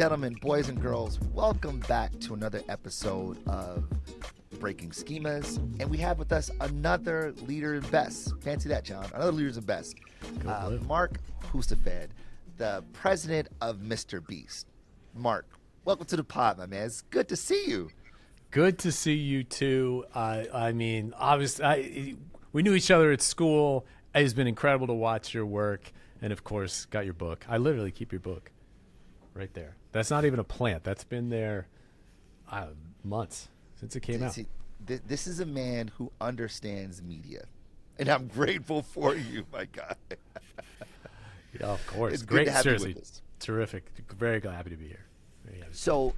gentlemen, boys and girls, welcome back to another episode of Breaking Schemas. And we have with us another leader in best. Fancy that, John. Another leader in best. Marc Hustvedt, the president of MrBeast's. Marc, welcome to the pod, my man. It's good to see you. Good to see you too. I mean, obviously, we knew each other at school. It's been incredible to watch your work. And of course, got your book. I literally keep your book right there. That's not even a plant. That's been there months since it came out. This is a man who understands media. And I'm grateful for you, my guy. Yeah, of course. It's great. Good to have Seriously, you with us. Terrific. Very happy to be here. So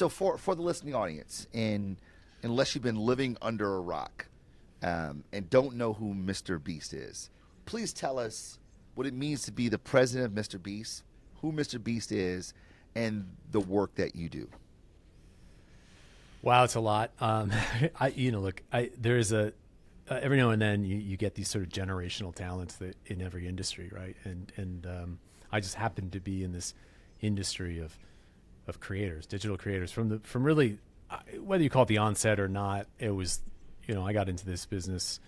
for the listening audience, and unless you've been living under a rock and don't know who MrBeast is, please tell us what it means to be the president of MrBeast, who MrBeast is, and the work that you do. Wow, it's a lot. There's every now and then you get these sort of generational talents that in every industry, right? And I just happen to be in this industry of creators, digital creators, from really, whether you call it the onset or not. It was, I got into this business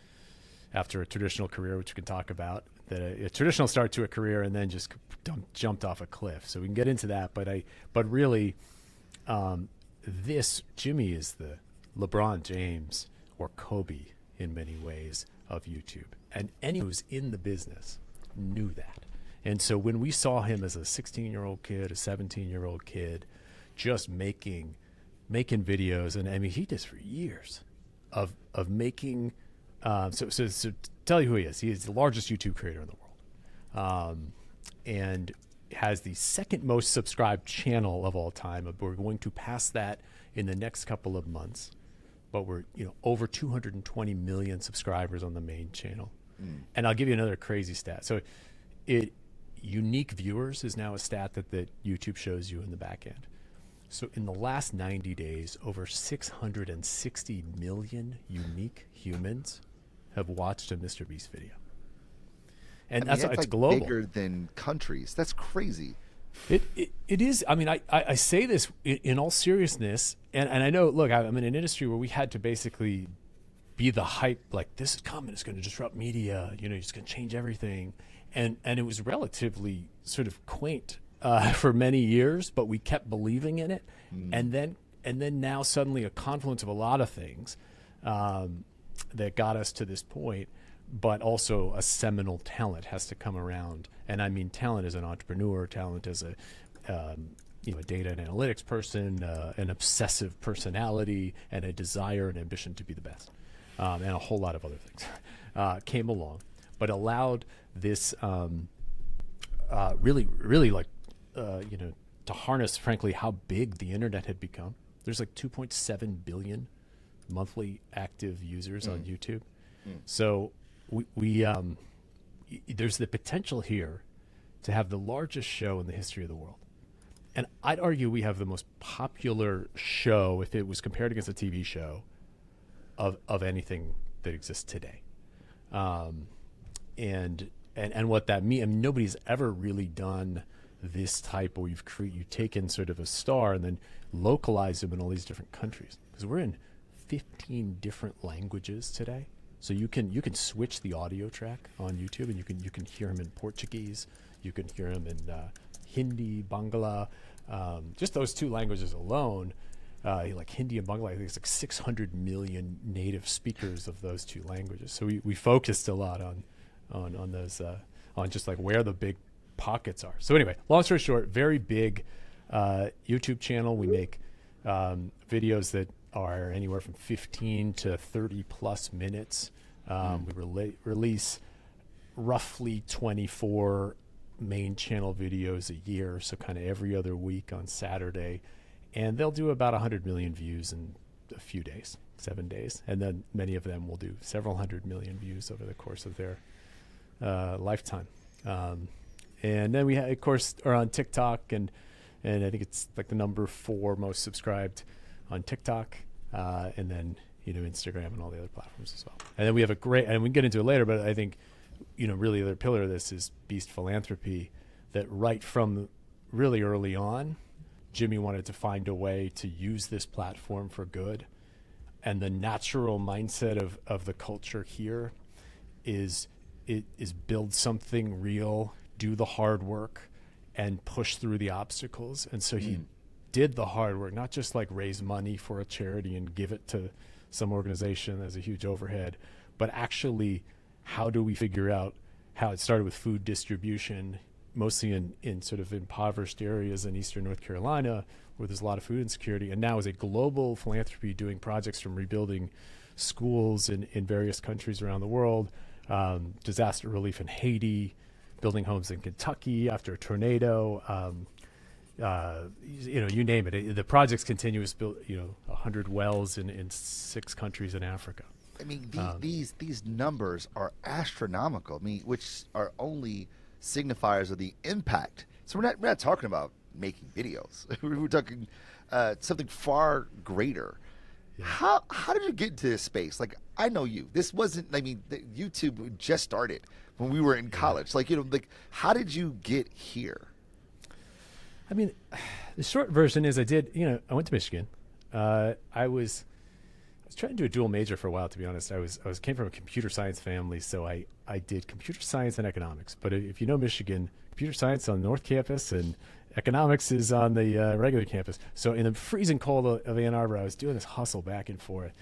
after a traditional career, which we can talk about. That a traditional start to a career and then just jumped off a cliff. So we can get into that. But really, Jimmy is the LeBron James or Kobe in many ways of YouTube. And anyone who's in the business knew that. And so when we saw him as a 16-year-old kid, a 17-year-old kid, just making videos, and I mean, he did for years of making. So tell you who he is. He is the largest YouTube creator in the world, and has the second most subscribed channel of all time. We're going to pass that in the next couple of months, but we're over 220 million subscribers on the main channel. And I'll give you another crazy stat. So unique viewers is now a stat that YouTube shows you in the back end. So in the last 90 days, over 660 million unique humans have watched a MrBeast video. And that's like global. Bigger than countries. That's crazy. It is. I mean, I say this in all seriousness, and I know, look, I'm in an industry where we had to basically be the hype, like this is coming, it's going to disrupt media, it's going to change everything. And it was relatively sort of quaint for many years, but we kept believing in it. And then now suddenly a confluence of a lot of things that got us to this point, but also a seminal talent has to come around. And I mean talent as an entrepreneur, talent as a data and analytics person, an obsessive personality, and a desire and ambition to be the best, and a whole lot of other things came along, but allowed this really like to harness, frankly, how big the internet had become. There's like 2.7 billion monthly active users on YouTube. So we there's the potential here to have the largest show in the history of the world. And I'd argue we have the most popular show, if it was compared against a TV show, of anything that exists today. And what that means, I mean, nobody's ever really done this type where you've taken sort of a star and then localized them in all these different countries. Because we're in 15 different languages today. So you can switch the audio track on YouTube, and you can hear him in Portuguese, you can hear him in Hindi, Bangla, just those two languages alone. Like Hindi and Bangla, I think it's like 600 million native speakers of those two languages. So we focused a lot on those, on just like where the big pockets are. So anyway, long story short, very big YouTube channel. We make videos that are anywhere from 15 to 30 plus minutes. We release roughly 24 main channel videos a year, so kind of every other week on Saturday, and they'll do about 100 million views in a few days, 7 days, and then many of them will do several 100 million views over the course of their lifetime. And then we, of course, are on TikTok, and I think it's like the number 4 most subscribed on TikTok, and then Instagram and all the other platforms as well. And then we have a great, and we can get into it later, but I think really the other pillar of this is Beast Philanthropy, that right from really early on Jimmy wanted to find a way to use this platform for good. And the natural mindset of the culture here is build something real, do the hard work, and push through the obstacles. And so he did the hard work, not just like raise money for a charity and give it to some organization as a huge overhead, but actually, how do we figure out how it started with food distribution, mostly in sort of impoverished areas in eastern North Carolina where there's a lot of food insecurity, and now as a global philanthropy doing projects from rebuilding schools in various countries around the world, disaster relief in Haiti, building homes in Kentucky after a tornado, you name it. The project's continuous, build 100 wells in 6 countries in Africa. I mean, these numbers are astronomical. I mean, which are only signifiers of the impact. So we're not talking about making videos. We're talking something far greater. Yeah. How did you get into this space? Like, I know you. This wasn't. I mean, YouTube just started when we were in college. Like, how did you get here? I mean, the short version is I went to Michigan. I was trying to do a dual major for a while, to be honest. I came from a computer science family, so I did computer science and economics. But if you know Michigan, computer science on North Campus and economics is on the regular campus. So in the freezing cold of Ann Arbor, I was doing this hustle back and forth,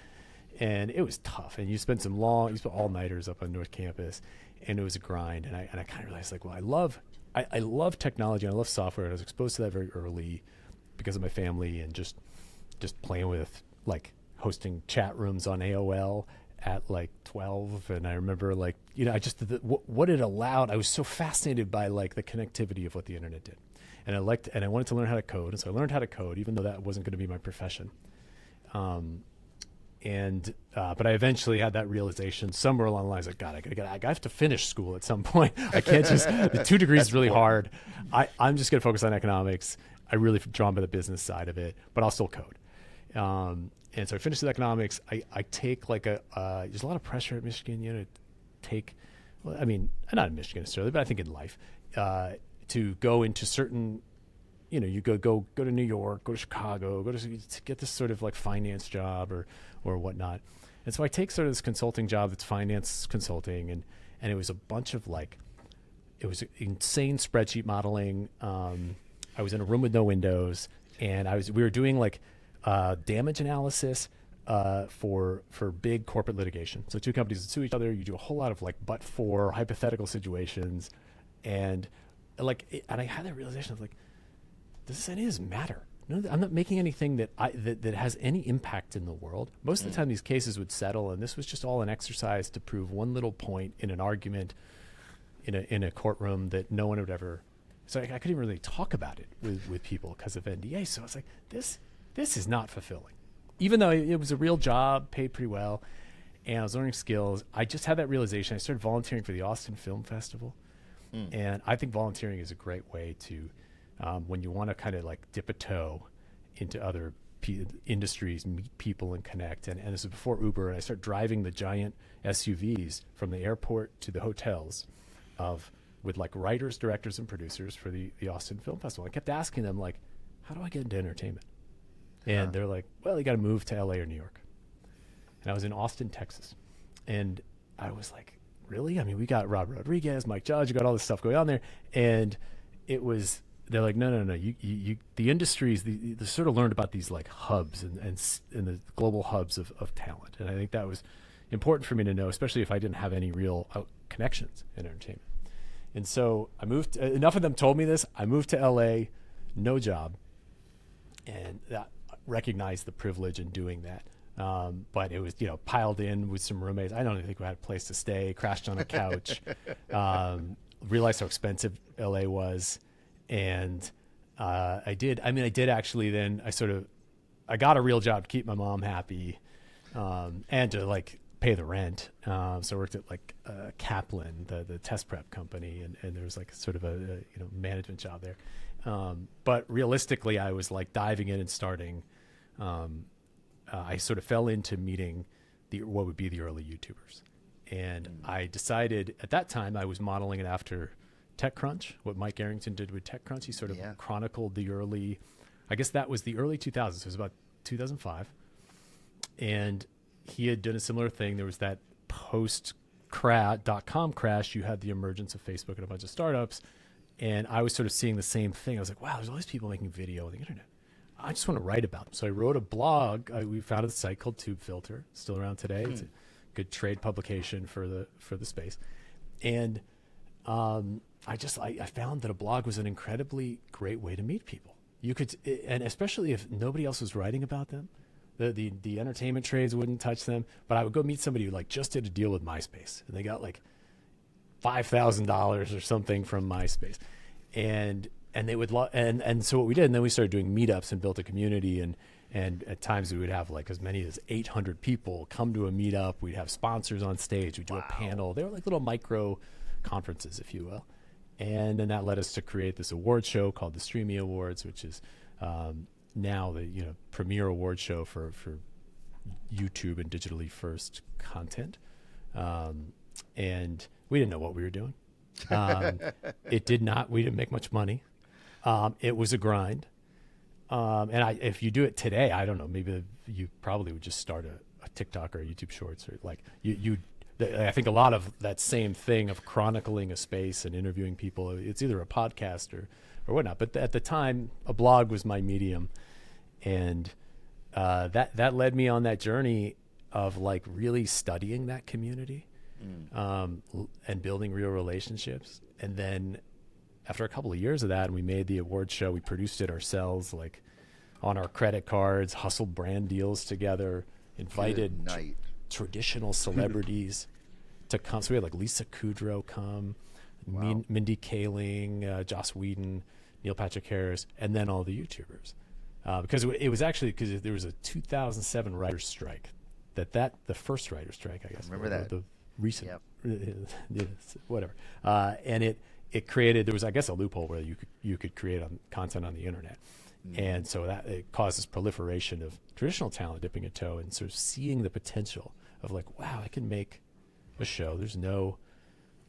and it was tough. And you spent all-nighters up on North Campus, and it was a grind. And I kind of realized, like, well, I love technology and I love software. I was exposed to that very early because of my family and just playing with, like, hosting chat rooms on AOL at like 12. And I remember, like, what it allowed. I was so fascinated by, like, the connectivity of what the internet did. And I wanted to learn how to code. And so I learned how to code, even though that wasn't going to be my profession. But I eventually had that realization somewhere along the lines, like, God, I have to finish school at some point. I can't just, the 2 degrees is really hard. I'm just going to focus on economics. I really drawn by the business side of it, but I'll still code. And so I finished with economics. I take like there's a lot of pressure at Michigan, to take, well, I mean, not in Michigan necessarily, but I think in life, to go into certain, you go to New York, go to Chicago, to get this sort of like finance job or whatnot. And so I take sort of this consulting job that's finance consulting, and it was a bunch of, like, it was insane spreadsheet modeling. I was in a room with no windows, and we were doing like damage analysis for big corporate litigation. So 2 companies that sue each other, you do a whole lot of, like, but for hypothetical situations, and I had that realization of, like, does any of this matter? No, I'm not making anything that has any impact in the world. Most of the time these cases would settle, and this was just all an exercise to prove one little point in an argument in a courtroom that no one would ever. So I couldn't even really talk about it with people because of NDA. So I was like, this is not fulfilling. Even though it was a real job, paid pretty well, and I was learning skills, I just had that realization. I started volunteering for the Austin Film Festival. And I think volunteering is a great way to, when you want to kind of, like, dip a toe into other industries, meet people and connect. And this is before Uber, and I started driving the giant SUVs from the airport to the hotels with like writers, directors, and producers for the Austin Film Festival. I kept asking them, like, how do I get into entertainment? And they're like, well, you got to move to LA or New York. And I was in Austin, Texas. And I was like, really? I mean, we got Rob Rodriguez, Mike Judge, you got all this stuff going on there. And they're like, no. You the industries, they sort of learned about these, like, hubs and the global hubs of talent. And I think that was important for me to know, especially if I didn't have any real connections in entertainment. And so I moved, enough of them told me this. I moved to LA, no job. And that recognized the privilege in doing that. But it was, piled in with some roommates. I don't even think we had a place to stay, crashed on a couch, realized how expensive LA was. And I did actually then I got a real job to keep my mom happy and to, like, pay the rent. So I worked at, like, Kaplan, the test prep company, and there was, like, sort of a management job there. But realistically, I was, like, diving in and starting. I sort of fell into meeting what would be the early YouTubers. And I decided at that time I was modeling it after TechCrunch, what Mike Arrington did with TechCrunch. He sort of chronicled the early I guess that was the early 2000s. It was about 2005. And he had done a similar thing. There was that post-.com crash. You had the emergence of Facebook and a bunch of startups. And I was sort of seeing the same thing. I was like, wow, there's all these people making video on the internet. I just want to write about them. So I wrote a blog. We founded a site called Tube Filter, still around today. It's a good trade publication for the space. And I found that a blog was an incredibly great way to meet people. You could, and especially if nobody else was writing about them, the entertainment trades wouldn't touch them. But I would go meet somebody who like just did a deal with MySpace, and they got like $5,000 or something from MySpace, and they would and so what we did, and then we started doing meetups and built a community, and at times we would have like as many as 800 people come to a meetup. We'd have sponsors on stage. We'd do a panel. They were like little micro conferences, if you will. And then that led us to create this award show called the Streamy Awards, which is now the premier award show for YouTube and digitally first content. And we didn't know what we were doing. We didn't make much money. It was a grind. And if you do it today, I don't know, maybe you probably would just start a TikTok or a YouTube Shorts, or like I think a lot of that same thing of chronicling a space and interviewing people, it's either a podcast or whatnot. But at the time, a blog was my medium. And that led me on that journey of like really studying that community and building real relationships. And then after a couple of years of that, and we made the award show, we produced it ourselves, like on our credit cards, hustled brand deals together, invited traditional celebrities to come. So we had like Lisa Kudrow come, Mindy Kaling, Joss Whedon, Neil Patrick Harris, and then all the YouTubers. Because it was actually because there was a 2007 writer's strike. The first writer's strike, I guess. Remember that? The recent, whatever. And it created, there was, I guess, a loophole where you could create content on the internet. And so that it caused this proliferation of traditional talent dipping a toe and sort of seeing the potential of like, wow, I can make a show. There's no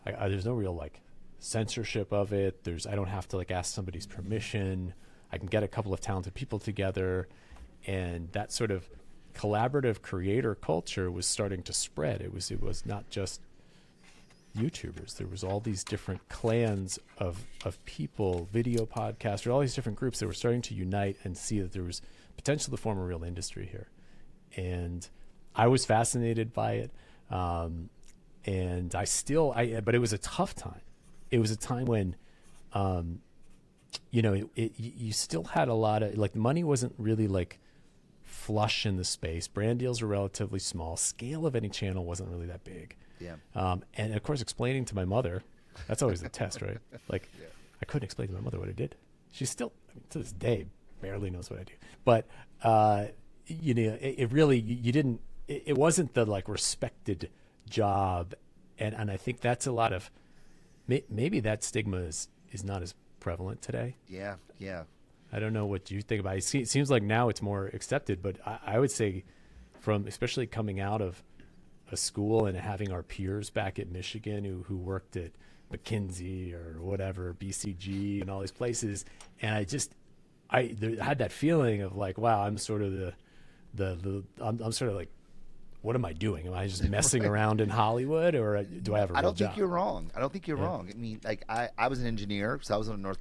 real like censorship of it. I don't have to like ask somebody's permission. I can get a couple of talented people together, and that sort of collaborative creator culture was starting to spread. It was not just YouTubers. There was all these different clans of people, video podcasters, all these different groups that were starting to unite and see that there was potential to form a real industry here. And I was fascinated by it. And but it was a tough time. It was a time when, you still had a lot of, like, money wasn't really like flush in the space. Brand deals were relatively small. Scale of any channel wasn't really that big. Yeah. And of course, explaining to my mother, that's always a test, right? Like, I couldn't explain to my mother what I did. She still, to this day, barely knows what I do. But, it really, it wasn't the like respected job. And I think that's a lot of, maybe that stigma is not as prevalent today. Yeah. I don't know what you think about it. It seems like now it's more accepted, but I would say especially coming out of a school and having our peers back at Michigan who worked at McKinsey or whatever, BCG and all these places. And I had that feeling of like, wow, I'm sort of I'm sort of like, what am I doing? Am I just messing around in Hollywood, or do I have a real job? I don't think you're wrong. I mean, like I was an engineer, so I was on North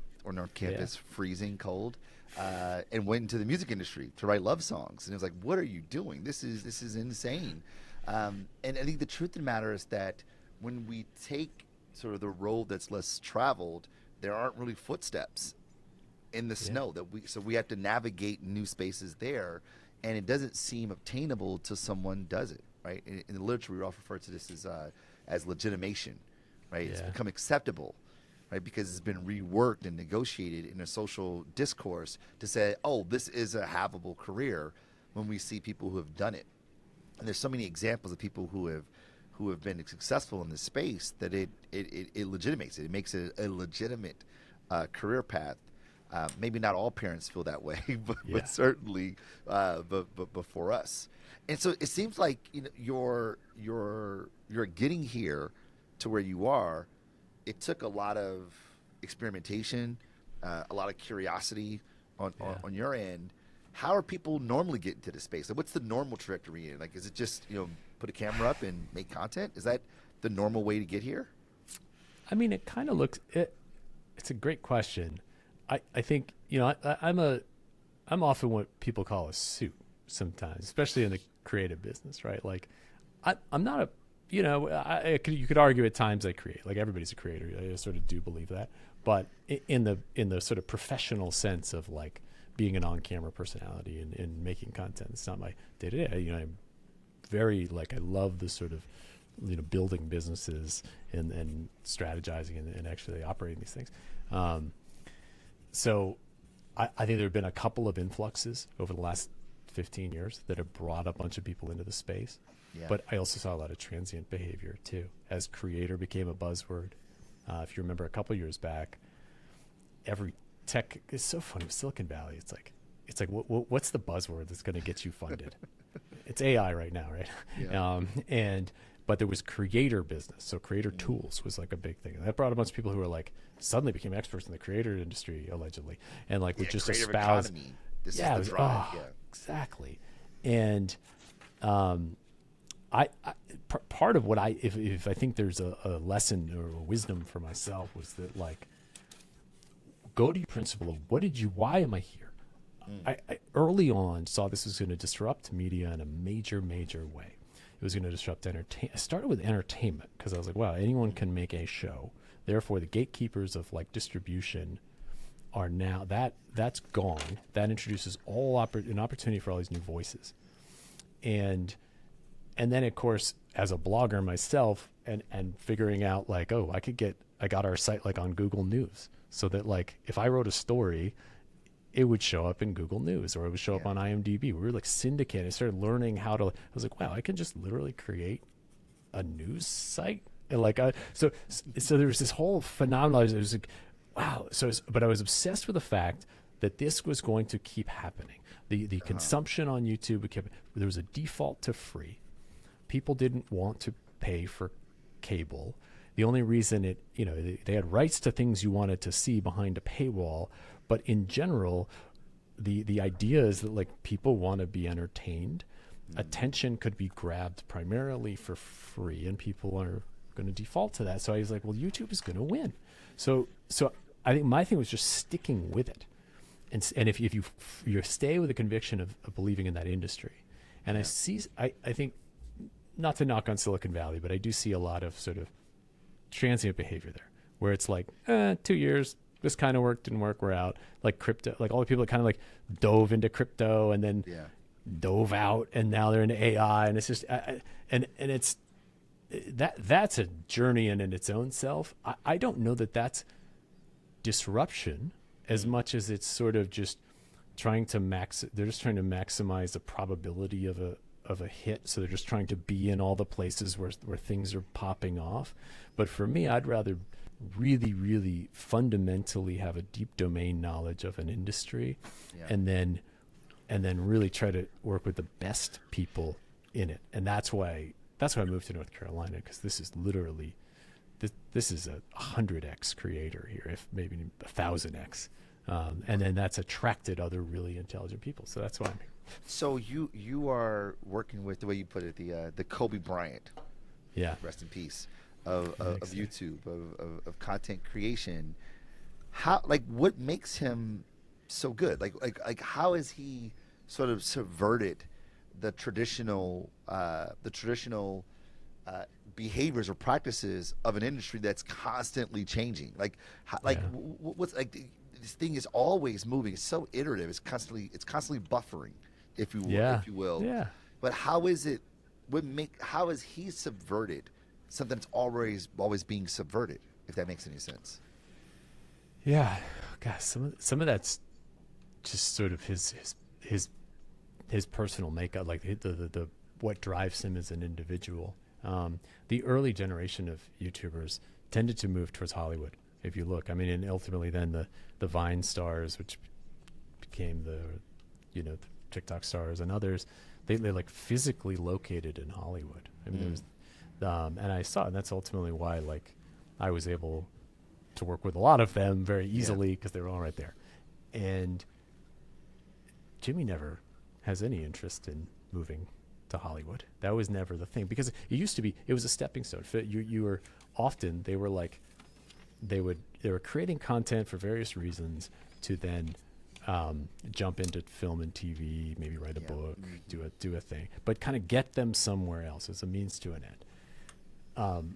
Campus, freezing cold, and went into the music industry to write love songs. And it was like, what are you doing? This is insane. And I think the truth of the matter is that when we take sort of the road that's less traveled, there aren't really footsteps in the snow so we have to navigate new spaces there, and it doesn't seem obtainable till someone does it, right? In the literature, we often refer to this as legitimation, right? It's become acceptable, right? Because it's been reworked and negotiated in a social discourse to say, oh, this is a havable career, when we see people who have done it. And there's so many examples of people who have been successful in this space that it legitimates it. It makes it a legitimate career path. Maybe not all parents feel that way, but certainly, but for us. And so it seems like you're getting here to where you are. It took a lot of experimentation, a lot of curiosity, on your end, how are people normally getting to the space? Like, what's the normal trajectory in? Like, is it just, put a camera up and make content? Is that the normal way to get here? I mean, it kind of looks it's a great question. I think, I'm often what people call a suit sometimes, especially in the creative business, right? Like I'm not you could argue at times I create, like everybody's a creator. I sort of do believe that, but in the sort of professional sense of like being an on-camera personality and making content, it's not my day to day. I'm very I love the sort of, building businesses and strategizing and actually operating these things. So I think there have been a couple of influxes over the last 15 years that have brought a bunch of people into the space. Yeah. But I also saw a lot of transient behavior too, as creator became a buzzword. If you remember a couple years back, every tech is so funny with Silicon Valley. It's like what's the buzzword that's going to get you funded? It's AI right now, right? Yeah. But there was creator business. So creator tools was like a big thing. And that brought a bunch of people who were like suddenly became experts in the creator industry, allegedly. And would just espouse. Economy. This is the drive. Exactly. And part of what if I think there's a lesson or a wisdom for myself was that go to your principle of why am I here? I early on saw this was going to disrupt media in a major, major way. It was going to disrupt entertainment. I started with entertainment because I was like, wow, anyone can make a show. Therefore, the gatekeepers of distribution are now that's gone. That introduces an opportunity for all these new voices, and then of course as a blogger myself and figuring out I got our site on Google News so that if I wrote a story, it would show up in Google News or it would show up on IMDb. We were syndicated. I started learning how to. I was like, wow, I can just literally create a news site. And so there was this whole phenomenon. It was like, wow. But I was obsessed with the fact that this was going to keep happening. The consumption on YouTube there was a default to free. People didn't want to pay for cable. The only reason they had rights to things you wanted to see behind a paywall. But in general, the idea is that people want to be entertained. Attention could be grabbed primarily for free, and people are going to default to that. So I was like, well, YouTube is going to win. So I think my thing was just sticking with it, and if you stay with the conviction of believing in that industry, and I think not to knock on Silicon Valley, but I do see a lot of sort of transient behavior there, where it's 2 years. This kind of work, didn't work, we're out. Crypto, all the people that kind of dove into crypto and then dove out, and now they're into AI, and it's just and it's that's a journey in its own self. I don't know that that's disruption as much as it's sort of just trying to they're just trying to maximize the probability of a hit, so they're just trying to be in all the places where things are popping off. But for me, I'd rather really, really fundamentally have a deep domain knowledge of an industry, and then really try to work with the best people in it. And that's why I moved to North Carolina, because this is literally this is a 100x creator here, if maybe 1,000x, and then that's attracted other really intelligent people. So that's why I'm here. So you are working with, the way you put it, the Kobe Bryant, rest in peace, of YouTube, of content creation. How, what makes him so good? How has he sort of subverted the traditional behaviors or practices of an industry that's constantly changing? What's this thing is always moving. It's so iterative. It's constantly buffering, if you will. Yeah. But how is it? How has he subverted something that's always being subverted? If that makes any sense. Yeah, gosh, some of that's just sort of his personal makeup, the what drives him as an individual. The early generation of YouTubers tended to move towards Hollywood. If you look, and ultimately then the Vine stars, which became the TikTok stars and others, they physically located in Hollywood. There was, and I saw, and that's ultimately why I was able to work with a lot of them very easily, because they were all right there. And Jimmy never has any interest in moving to Hollywood. That was never the thing, because it used to be, it was a stepping stone. You were often, they were like, they were creating content for various reasons to then jump into film and TV, maybe write a book, do a thing, but kind of get them somewhere else as a means to an end.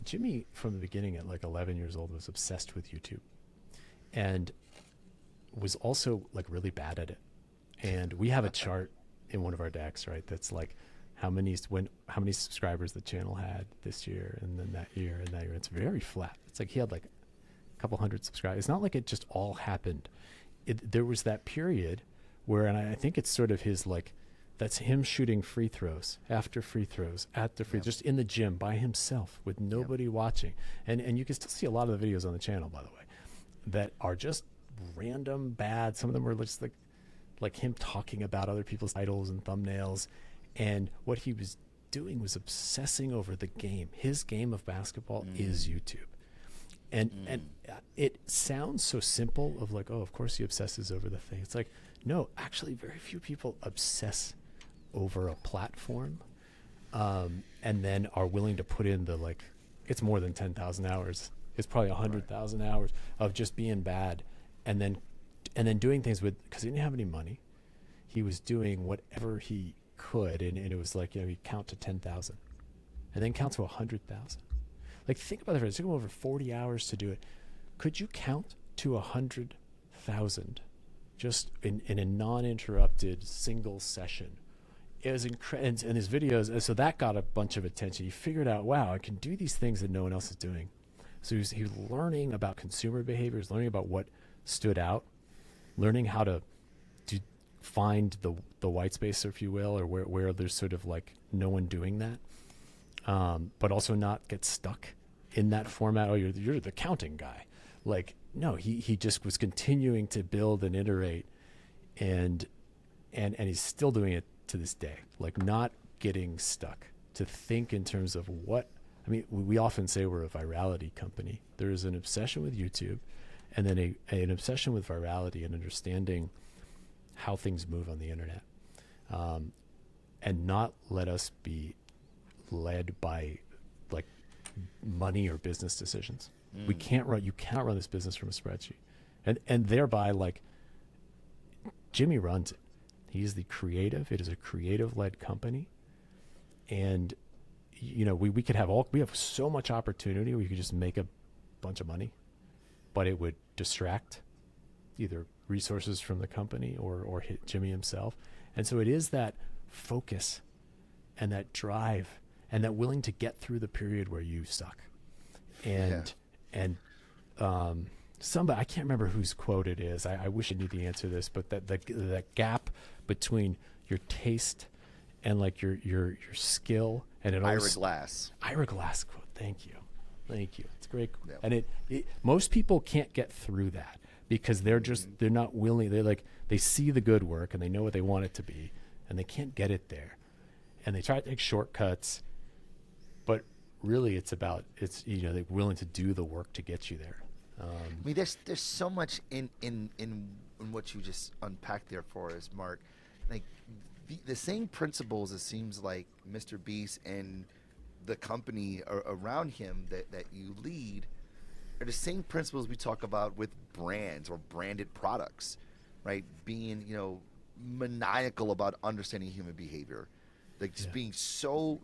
Jimmy, from the beginning at like 11 years old, was obsessed with YouTube, and was also like really bad at it. And we have a chart in one of our decks, right? That's like how many subscribers the channel had this year, and then that year, and that year. It's very flat. It's like he had like a couple hundred subscribers. It's not like it just all happened. There was that period where, and I think it's sort of his like, that's him shooting free throws after free throws at the just in the gym by himself with nobody watching. And you can still see a lot of the videos on the channel, by the way, that are just random bad. Some of them were just like him talking about other people's titles and thumbnails. And what he was doing was obsessing over the game. His game of basketball is YouTube. And it sounds so simple of like, oh, of course he obsesses over the thing. It's like, no, actually very few people obsess over a platform and then are willing to put in the, like, it's more than 10,000 hours. It's probably 100,000 hours of just being bad. And then doing things with, because he didn't have any money. He was doing whatever he could. And it was like, he'd count to 10,000 and then count to 100,000. Like, think about it. It took him over 40 hours to do it. Could you count to 100,000 just in a non-interrupted single session? It was incredible. And his videos, so that got a bunch of attention. He figured out, wow, I can do these things that no one else is doing. So he was learning about consumer behaviors, learning about what stood out, learning how to find the white space, if you will, or where there's sort of like no one doing that. But also not get stuck in that format. Oh, you're the counting guy. Like, no, he just was continuing to build and iterate, and he's still doing it to this day. Like, not getting stuck, to think in terms of what, I mean, we often say we're a virality company. There is an obsession with YouTube, and then an obsession with virality and understanding how things move on the internet, and not let us be led by like money or business decisions. You cannot run this business from a spreadsheet, and thereby, like, Jimmy runs it. He's the creative. It is a creative led company. And, we could have we have so much opportunity. We could just make a bunch of money, but it would distract either resources from the company or hit Jimmy himself. And so it is that focus and that drive and that willing to get through the period where you suck. And somebody, I can't remember whose quote it is. I wish I knew the answer to this, but that gap between your taste and like your skill, and it Ira Glass quote. Thank you. It's a great quote. Yeah. And most people can't get through that because they're not willing. They see the good work and they know what they want it to be, and they can't get it there, and they try to take shortcuts. But really, they're willing to do the work to get you there. I mean, there's so much in what you just unpacked there for us, Marc. Like the same principles, it seems like MrBeast and the company around him that you lead are the same principles we talk about with brands or branded products, right? Being, maniacal about understanding human behavior, like just being so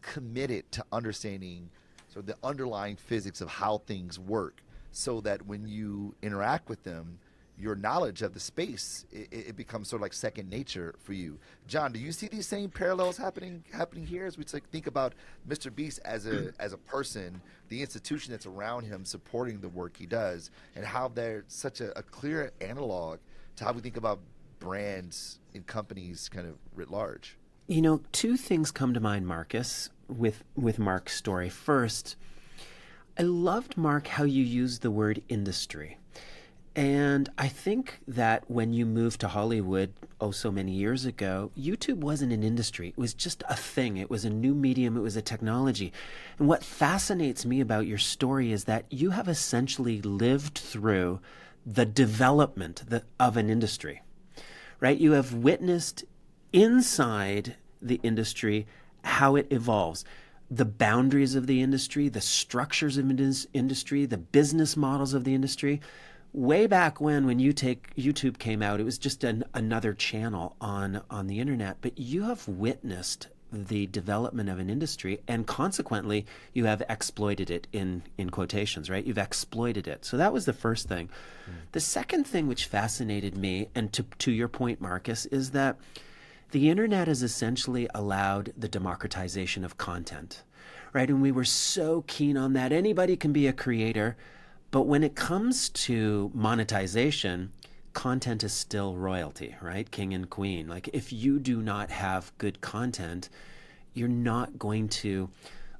committed to understanding the underlying physics of how things work, so that when you interact with them, your knowledge of the space, it becomes sort of like second nature for you. John, do you see these same parallels happening here as we think about MrBeast as a person, the institution that's around him supporting the work he does, and how they're such a clear analog to how we think about brands and companies kind of writ large? Two things come to mind, Marcus, with Marc's story. First, I loved, Marc, how you used the word industry. And I think that when you moved to Hollywood so many years ago, YouTube wasn't an industry. It was just a thing. It was a new medium. It was a technology. And what fascinates me about your story is that you have essentially lived through the development of an industry. right? You have witnessed inside the industry how it evolves. The boundaries of the industry, the structures of the industry, the business models of the industry. Way back when YouTube came out, it was just another channel on the internet. But you have witnessed the development of an industry, and consequently, you have exploited it in quotations, right? You've exploited it. So that was the first thing. The second thing which fascinated me, and to your point, Marcus, is that the internet has essentially allowed the democratization of content, right? And we were so keen on that. Anybody can be a creator. But when it comes to monetization, content is still royalty, right? King and queen. Like, if you do not have good content, you're not going to,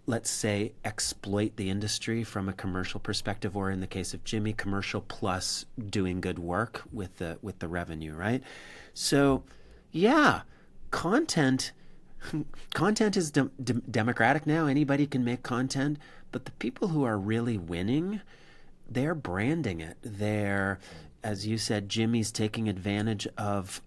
let's say, exploit the industry from a commercial perspective, or in the case of Jimmy, commercial plus doing good work with the revenue, right? So, yeah, content is democratic now. Anybody can make content, but the people who are really winning, they're branding it. They're, as you said, Jimmy's taking advantage of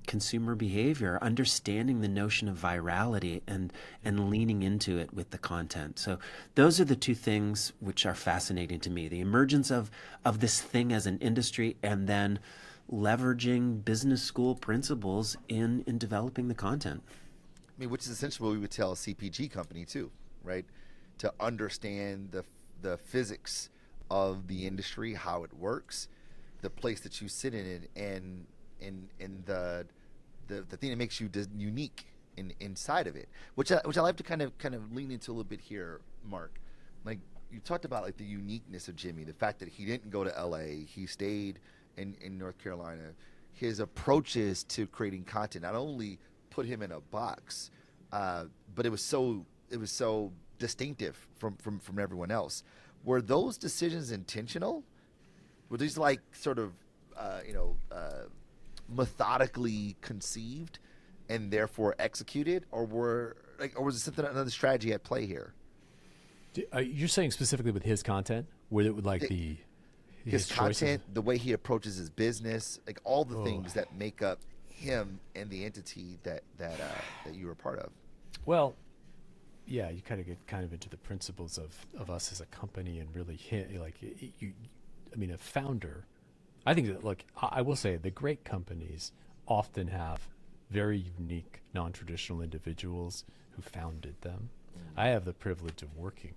consumer behavior, understanding the notion of virality and leaning into it with the content. So those are the two things which are fascinating to me: the emergence of this thing as an industry, and then leveraging business school principles in developing the content. I mean, which is essentially what we would tell a CPG company too, right? To understand the physics of the industry, how it works, the place that you sit in it, and the thing that makes you unique inside of it, which I like to kind of lean into a little bit here, Marc. Like, you talked about like the uniqueness of Jimmy, the fact that he didn't go to LA, he stayed in North Carolina. His approaches to creating content not only put him in a box, but it was so distinctive from everyone else. Were those decisions intentional? Were these like sort of methodically conceived and therefore executed, or was it something, another strategy at play here? You're saying specifically with his content, where it would like his content, choices? the way he approaches his business, like all the things that make up him and the entity that you were part of. Well, yeah, you kind of get into the principles of us as a company, and really a founder. I think that, like, I will say, the great companies often have very unique, non-traditional individuals who founded them. I have the privilege of working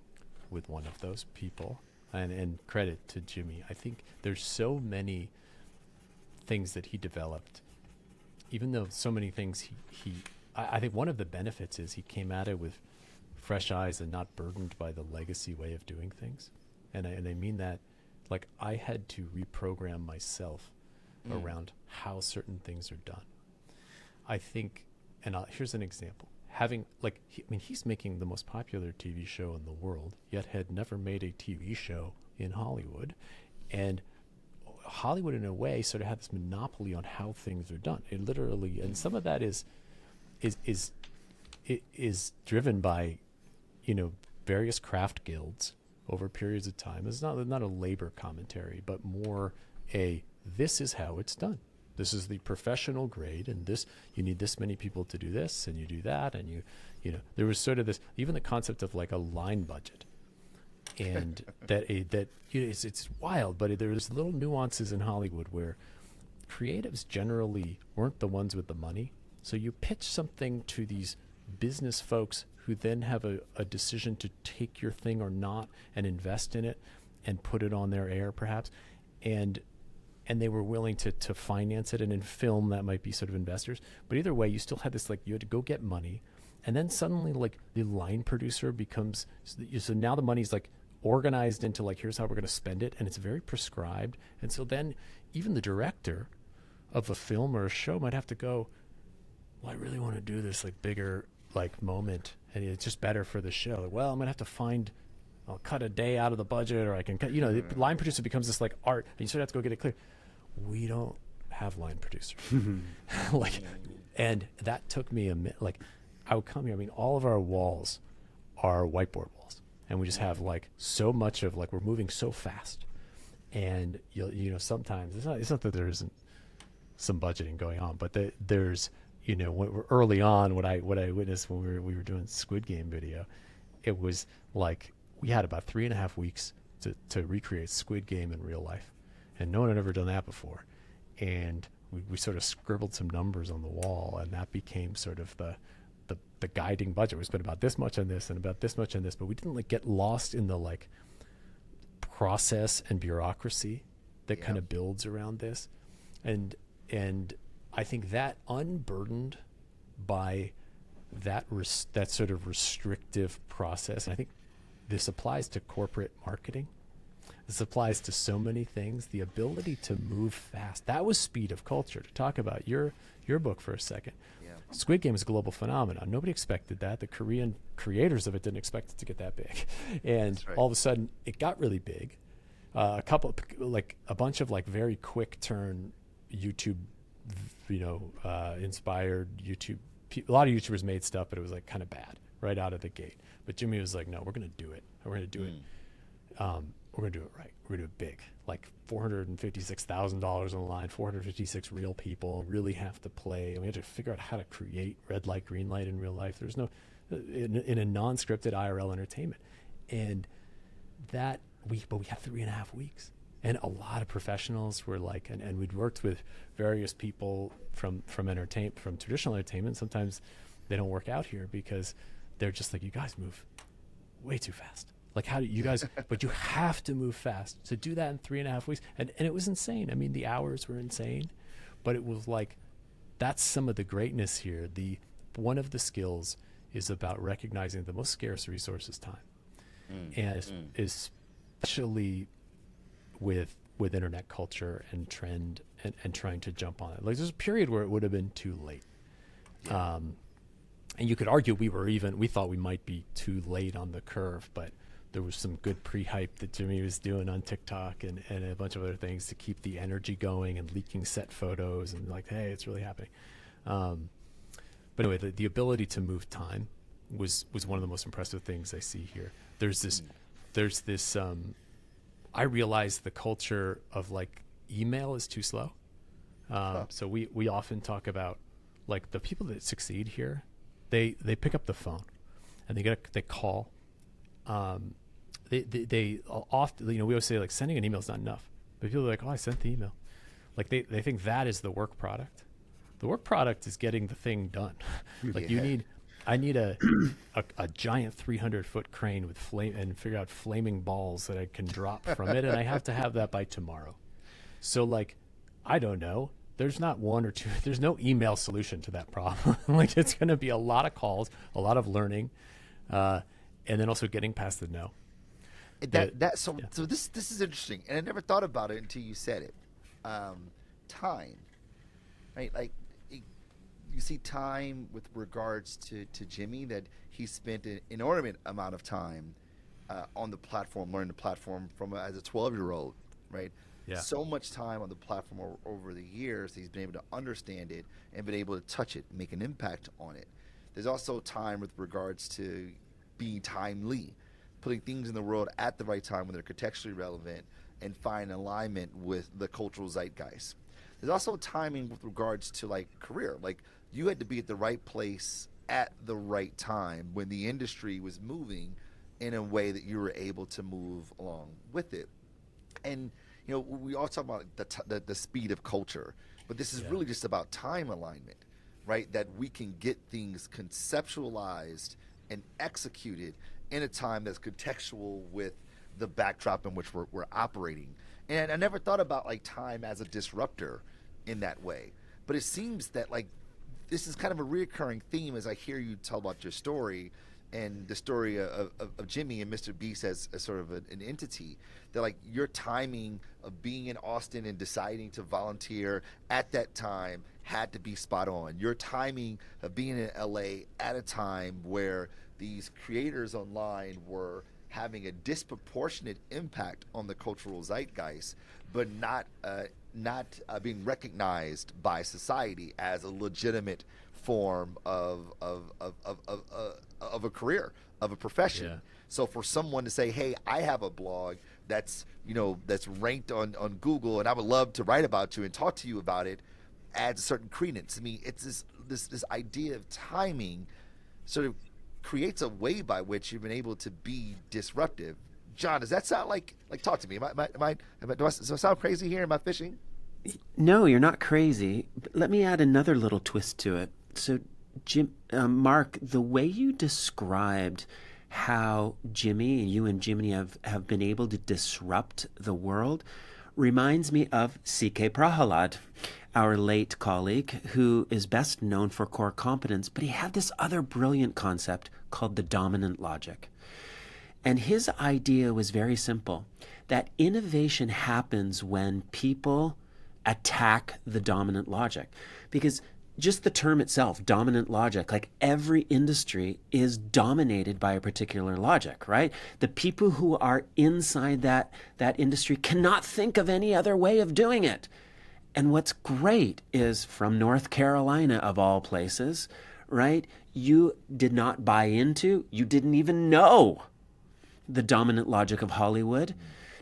with one of those people, and credit to Jimmy. I think there's so many things that he developed, even though so many things I think one of the benefits is he came at it with fresh eyes and not burdened by the legacy way of doing things. And I mean that, like, I had to reprogram myself around how certain things are done. I think, and here's an example. He's making the most popular TV show in the world, yet had never made a TV show in Hollywood. And Hollywood, in a way, sort of had this monopoly on how things are done. It literally, and some of that is driven by, various craft guilds over periods of time. It's not a labor commentary, but more this is how it's done. This is the professional grade, and this, you need this many people to do this, and you do that, and there was sort of this, even the concept of like a line budget, and it's wild, but there's little nuances in Hollywood where creatives generally weren't the ones with the money. So you pitch something to these business folks who then have a decision to take your thing or not and invest in it and put it on their air perhaps. And they were willing to finance it. And in film, that might be sort of investors. But either way, you still had this, like, you had to go get money. And then suddenly, like, the line producer becomes, so now the money's like organized into like, here's how we're going to spend it. And it's very prescribed. And so then even the director of a film or a show might have to go, well, I really want to do this like bigger like moment, and it's just better for the show. Like, well, I'm gonna have to I'll cut a day out of the budget, or I can cut, the line producer becomes this like art, and you sort of have to go get it clear. We don't have line producers. And that took me a minute. Like, I would come here, all of our walls are whiteboard walls, and we just have like so much of, like, we're moving so fast, and sometimes it's not that there isn't some budgeting going on. But there's, early on, what I witnessed when we were doing Squid Game video, it was like we had about 3.5 weeks to recreate Squid Game in real life, and no one had ever done that before. And we sort of scribbled some numbers on the wall, and that became sort of the guiding budget. We spent about this much on this and about this much on this, but we didn't get lost in the process and bureaucracy that kind of builds around this. And I think that unburdened by that sort of restrictive process, and I think this applies to corporate marketing. This applies to so many things. The ability to move fast. That was speed of culture. To talk about your book for a second. Yeah. Squid Game is a global phenomenon. Nobody expected that. The Korean creators of it didn't expect it to get that big. And all of a sudden it got really big. A bunch of very quick turn YouTube, inspired YouTube. A lot of YouTubers made stuff, but it was kind of bad right out of the gate. But Jimmy was like, no, we're going to do it. We're going to do it. We're going to do it right. We're going to do it big, $456,000 on the line, 456 real people really have to play. And we have to figure out how to create red light, green light in real life. There's no, in a non-scripted IRL entertainment. And but we had 3.5 weeks. And a lot of professionals were and we'd worked with various people from traditional entertainment. Sometimes they don't work out here because they're just you guys move way too fast. How do you guys, but you have to move fast. To do that in 3.5 weeks. And it was insane. I mean, the hours were insane, but it was that's some of the greatness here. One of the skills is about recognizing the most scarce resource is time. And especially with internet culture and trend and trying to jump on it. There's a period where it would have been too late. And you could argue we thought we might be too late on the curve, but there was some good pre-hype that Jimmy was doing on TikTok and a bunch of other things to keep the energy going and leaking set photos and hey, it's really happening. But anyway, the ability to move time was one of the most impressive things I see here. There's this, I realized the culture of email is too slow. So we often talk about the people that succeed here, they pick up the phone and they call. They often, we always say sending an email is not enough, but people are oh, I sent the email. They think that is the work product. The work product is getting the thing done. I need a giant 300-foot crane with flame and figure out flaming balls that I can drop from it. And I have to have that by tomorrow. So I don't know. There's not one or two, there's no email solution to that problem. It's going to be a lot of calls, a lot of learning, and then also getting past the no. So this is interesting, and I never thought about it until you said it. Time, right? You see time with regards to Jimmy, that he spent an inordinate amount of time on the platform, learning the platform as a 12-year-old, right? Yeah. So much time on the platform over the years, he's been able to understand it and been able to touch it, make an impact on it. There's also time with regards to being timely, putting things in the world at the right time when they're contextually relevant and find alignment with the cultural zeitgeist. There's also timing with regards to career. You had to be at the right place at the right time when the industry was moving in a way that you were able to move along with it. And we all talk about the speed of culture, but this is really just about time alignment, right? That we can get things conceptualized and executed in a time that's contextual with the backdrop in which we're operating. And I never thought about time as a disruptor in that way, but it seems that this is kind of a reoccurring theme as I hear you tell about your story and the story of Jimmy and MrBeast as sort of an entity, that your timing of being in Austin and deciding to volunteer at that time had to be spot on. Your timing of being in LA at a time where these creators online were having a disproportionate impact on the cultural zeitgeist, but not being recognized by society as a legitimate form of a career, of a profession. Yeah. So for someone to say, hey, I have a blog that's ranked on Google and I would love to write about you and talk to you about it, adds a certain credence. I mean, it's this idea of timing sort of creates a way by which you've been able to be disruptive. John, does that sound like talk to me? Do I sound crazy here? Am I fishing? No, you're not crazy. But let me add another little twist to it. So, Marc, the way you described how you and Jimmy have been able to disrupt the world reminds me of C.K. Prahalad, our late colleague, who is best known for core competence, but he had this other brilliant concept called the dominant logic. And his idea was very simple, that innovation happens when people attack the dominant logic. Because just the term itself, dominant logic, like every industry is dominated by a particular logic, right? The people who are inside that industry cannot think of any other way of doing it. And what's great is from North Carolina, of all places, right? You did not buy into, you didn't even know the dominant logic of Hollywood.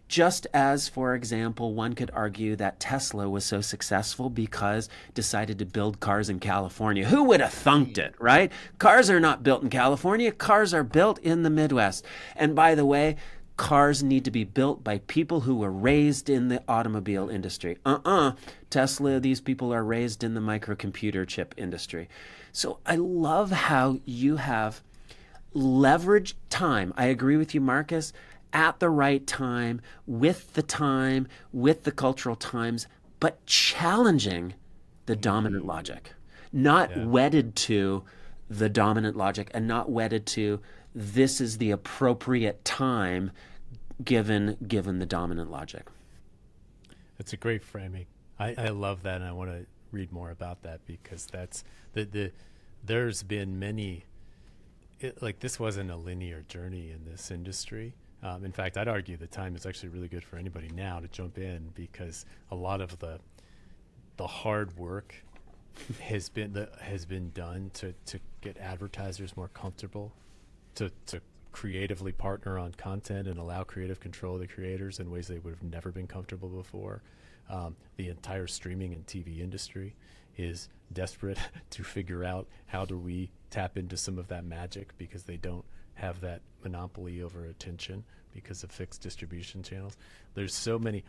Just as, for example, one could argue that Tesla was so successful because decided to build cars in California. Who would have thunked it, right? Cars are not built in California. Cars are built in the Midwest. And by the way, cars need to be built by people who were raised in the automobile industry. Tesla, these people are raised in the microcomputer chip industry. So I love how you have leveraged time. I agree with you, Marcus. At the right time, with the cultural times, but challenging the dominant logic, not wedded to the dominant logic and not wedded to this is the appropriate time given the dominant logic. That's a great framing. I love that, and I want to read more about that because that's there's been many, this wasn't a linear journey in this industry. In fact, I'd argue the time is actually really good for anybody now to jump in because a lot of the hard work has been done to get advertisers more comfortable, to creatively partner on content and allow creative control of the creators in ways they would have never been comfortable before. The entire streaming and TV industry is desperate to figure out how do we tap into some of that magic because they don't have that monopoly over attention because of fixed distribution channels. There's so many,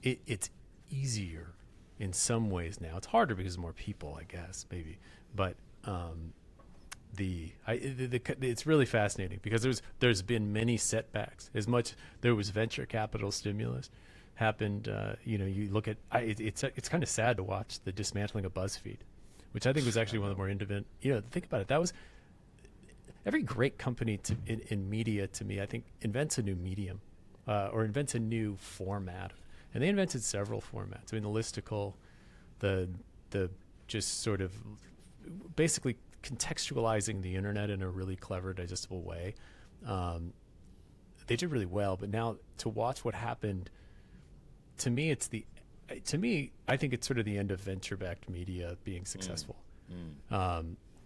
it's easier in some ways now. It's harder because more people, I guess, maybe. But it's really fascinating because there's been many setbacks. As much there was venture capital stimulus happened. You look at it's kind of sad to watch the dismantling of BuzzFeed, which I think was actually one of the more innovative. Think about it. That was every great company in media, to me, I think, invents a new medium or invents a new format. And they invented several formats. I mean, the listicle, the just sort of basically contextualizing the internet in a really clever, digestible way. They did really well. But now to watch what happened, to me, I think it's sort of the end of venture-backed media being successful.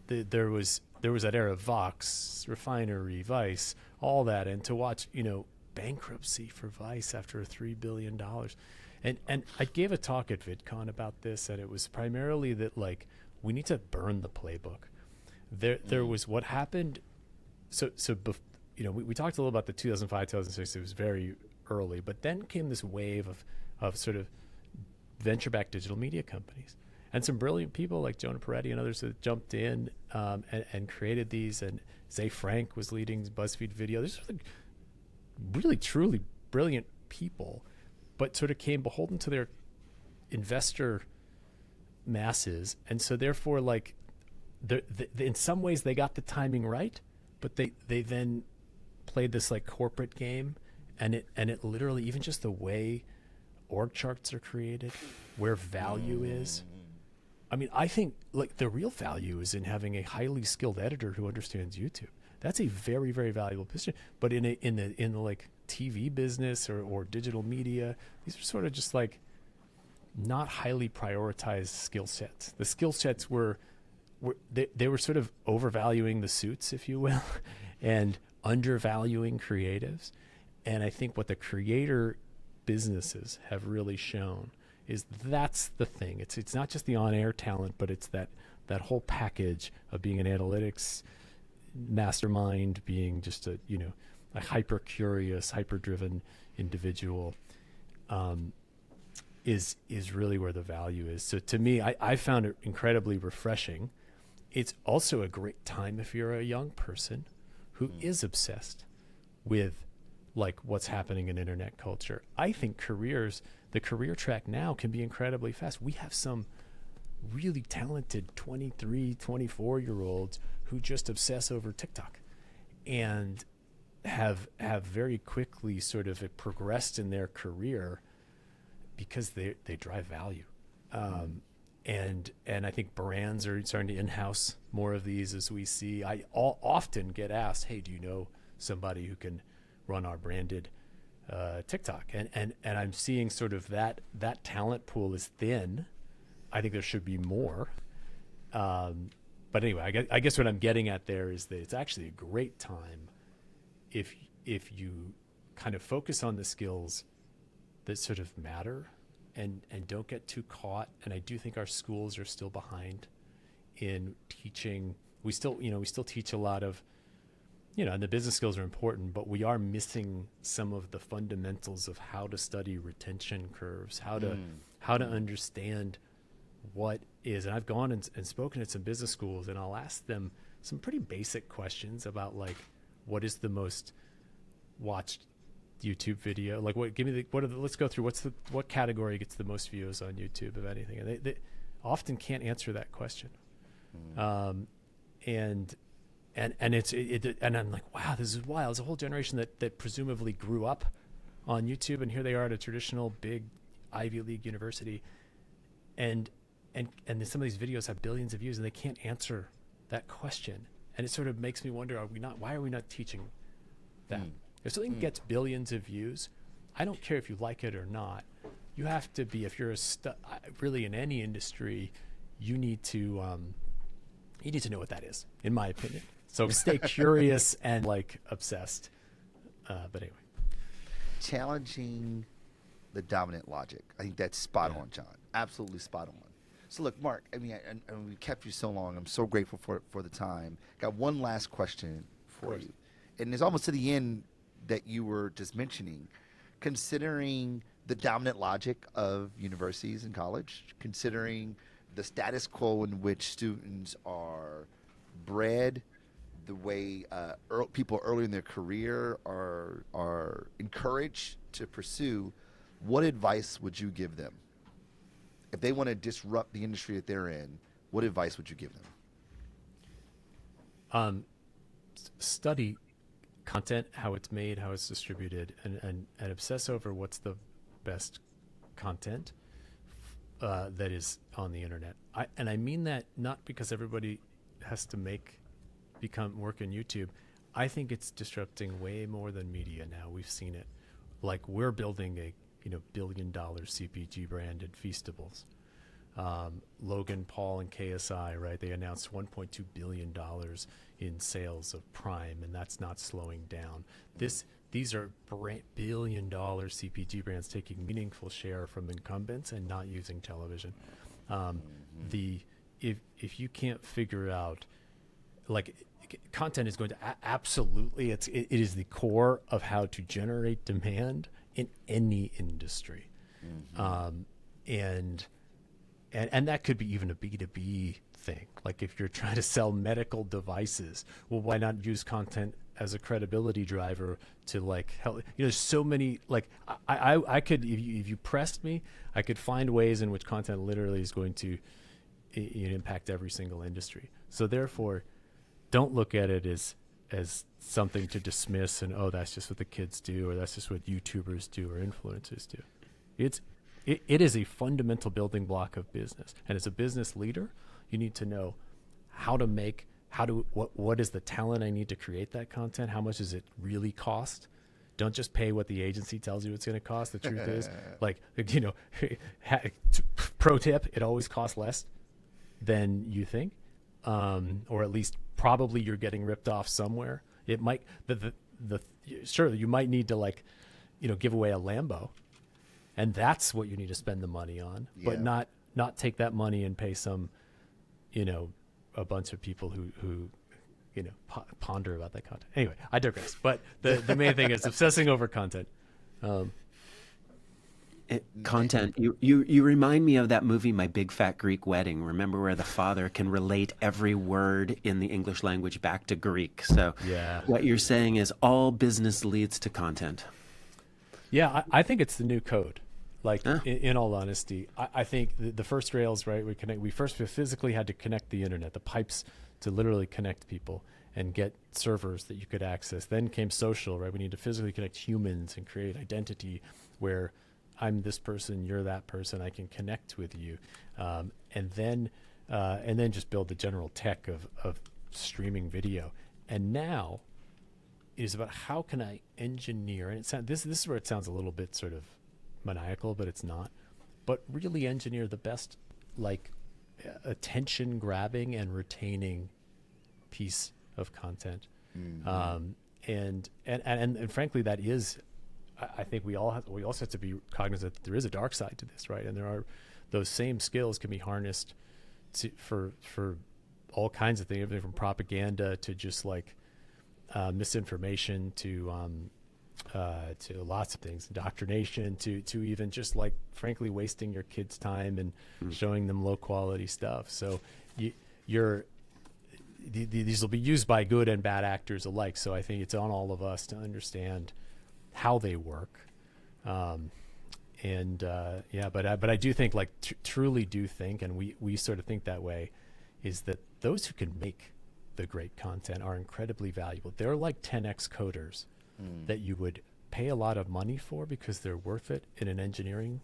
There was that era of Vox, Refinery, Vice, all that, and to watch, bankruptcy for Vice after $3 billion. And I gave a talk at VidCon about this, and it was primarily that, we need to burn the playbook. There was what happened. We talked a little about the 2005, 2006. It was very early, but then came this wave of sort of venture-backed digital media companies. And some brilliant people like Jonah Peretti and others that jumped in and created these. And Zay Frank was leading BuzzFeed Video. These are really, truly brilliant people, but sort of came beholden to their investor masses. And so therefore, in some ways, they got the timing right, but they then played this corporate game. And it literally, even just the way org charts are created, where value is. I mean, I think the real value is in having a highly skilled editor who understands YouTube. That's a very, very valuable position. But in the TV business or digital media, these are sort of just not highly prioritized skill sets. The skill sets were sort of overvaluing the suits, if you will, and undervaluing creatives. And I think what the creator businesses have really shown is that's the thing. It's not just the on-air talent, but it's that whole package of being an analytics mastermind, being just a hyper curious, hyper driven individual, is really where the value is. So to me, I found it incredibly refreshing. It's also a great time if you're a young person who is obsessed with like what's happening in internet culture. I think the career track now can be incredibly fast. We have some really talented 23, 24-year-olds who just obsess over TikTok and have very quickly sort of progressed in their career because they drive value. And I think brands are starting to in-house more of these as we see. I often get asked, hey, do you know somebody who can run our branded TikTok? And I'm seeing sort of that talent pool is thin. I think there should be more. But anyway, I guess what I'm getting at there is that it's actually a great time if you kind of focus on the skills that sort of matter and don't get too caught. And I do think our schools are still behind in teaching. We still teach a lot of, and the business skills are important, but we are missing some of the fundamentals of how to study retention curves, how to understand what is. And I've gone and spoken at some business schools, and I'll ask them some pretty basic questions about like, what is the most watched YouTube video? Like let's go through what category gets the most views on YouTube of anything. And they often can't answer that question. And I'm like, wow, this is wild. There's a whole generation that presumably grew up on YouTube, and here they are at a traditional big Ivy League university, and then some of these videos have billions of views, and they can't answer that question. And it sort of makes me wonder, why are we not teaching that? If something gets billions of views, I don't care if you like it or not. You have to be, if you're really in any industry, you need to know what that is, in my opinion. So stay curious and like obsessed. But anyway, challenging the dominant logic. I think that's spot on, John. Absolutely spot on. So look, Marc, I mean, and we kept you so long. I'm so grateful for the time. Got one last question for you. And it's almost to the end that you were just mentioning. Considering the dominant logic of universities and college, considering the status quo in which students are bred, the way people early in their career are encouraged to pursue, what advice would you give them? If they want to disrupt the industry that they're in, what advice would you give them? Study content, how it's made, how it's distributed, and obsess over what's the best content that is on the internet. I mean that not because everybody has to work in YouTube. I think it's disrupting way more than media now. We've seen it. Like, we're building a $1 billion CPG brand at Feastables. Logan Paul and KSI, right? They announced $1.2 billion in sales of Prime, and that's not slowing down. These are billion dollar CPG brands taking meaningful share from incumbents and not using television. If you can't figure out, like, content is going to absolutely, it is the core of how to generate demand in any industry. And that could be even a B2B thing. Like, if you're trying to sell medical devices, well, why not use content as a credibility driver to like help? There's so many, like, I could, if you pressed me, I could find ways in which content literally is going to impact every single industry. So therefore, don't look at it as something to dismiss and, oh, that's just what the kids do, or that's just what YouTubers do or influencers do. It is a fundamental building block of business. And as a business leader, you need to know what is the talent I need to create that content? How much does it really cost? Don't just pay what the agency tells you it's going to cost. The truth is, like, pro tip, it always costs less than you think. Or at least probably you're getting ripped off somewhere. It might, sure, you might need to, like, give away a Lambo And that's what you need to spend the money on, but not take that money and pay some, a bunch of people who ponder about that content. Anyway, I digress. But the main thing is obsessing over content. Content. You remind me of that movie, My Big Fat Greek Wedding. Remember, where the father can relate every word in the English language back to Greek. So what you're saying is all business leads to content. Yeah, I think it's the new code. Like, in all honesty, I think the first Rails, right? We first physically had to connect the internet, the pipes to literally connect people and get servers that you could access. Then came social, right? We need to physically connect humans and create identity where I'm this person, you're that person, I can connect with you. And then just build the general tech of streaming video. And now it is about how can I engineer, and this is where it sounds a little bit sort of maniacal, but it's not, but really engineer the best, like, attention grabbing and retaining piece of content. And frankly, that is, I think we also have to be cognizant that there is a dark side to this, right? And there are those same skills can be harnessed for all kinds of things, everything from propaganda to just like misinformation to lots of things, indoctrination to even just like frankly wasting your kids' time and showing them low quality stuff. So these will be used by good and bad actors alike. So I think it's on all of us to understand how they work. But I do think, like, truly do think, and we sort of think that way, is that those who can make the great content are incredibly valuable. They're like 10x coders that you would pay a lot of money for because they're worth it in an engineering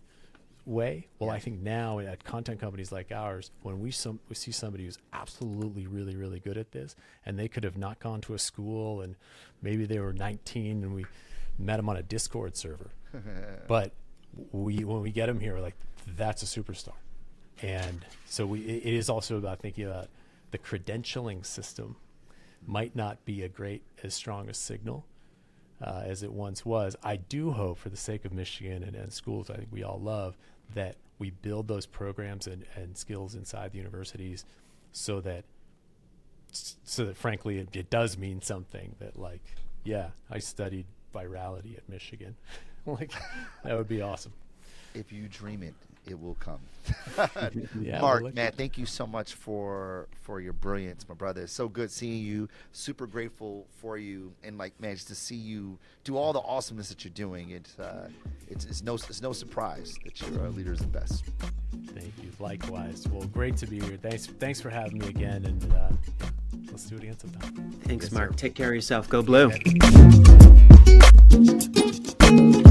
way. Well, I think now at content companies like ours, when we see somebody who's absolutely really, really good at this, and they could have not gone to a school, and maybe they were 19 and we met them on a Discord server, but when we get them here, we're like, that's a superstar. And so it is also about thinking about the credentialing system might not be as strong a signal as it once was. I do hope, for the sake of Michigan and schools I think we all love, that we build those programs and skills inside the universities so that frankly it does mean something, that like, I studied virality at Michigan. Like, that would be awesome. If you dream it, it will come. Yeah, Marc, man, thank you so much for your brilliance, my brother. It's so good seeing you. Super grateful for you, and like, man, just to see you do all the awesomeness that you're doing. It's no surprise that you're our leaders and best. Thank you. Likewise. Well, great to be here. Thanks for having me again, and let's do it again sometime. Thanks, Yes, Marc. sir. Take care of yourself. Go Blue. Yeah.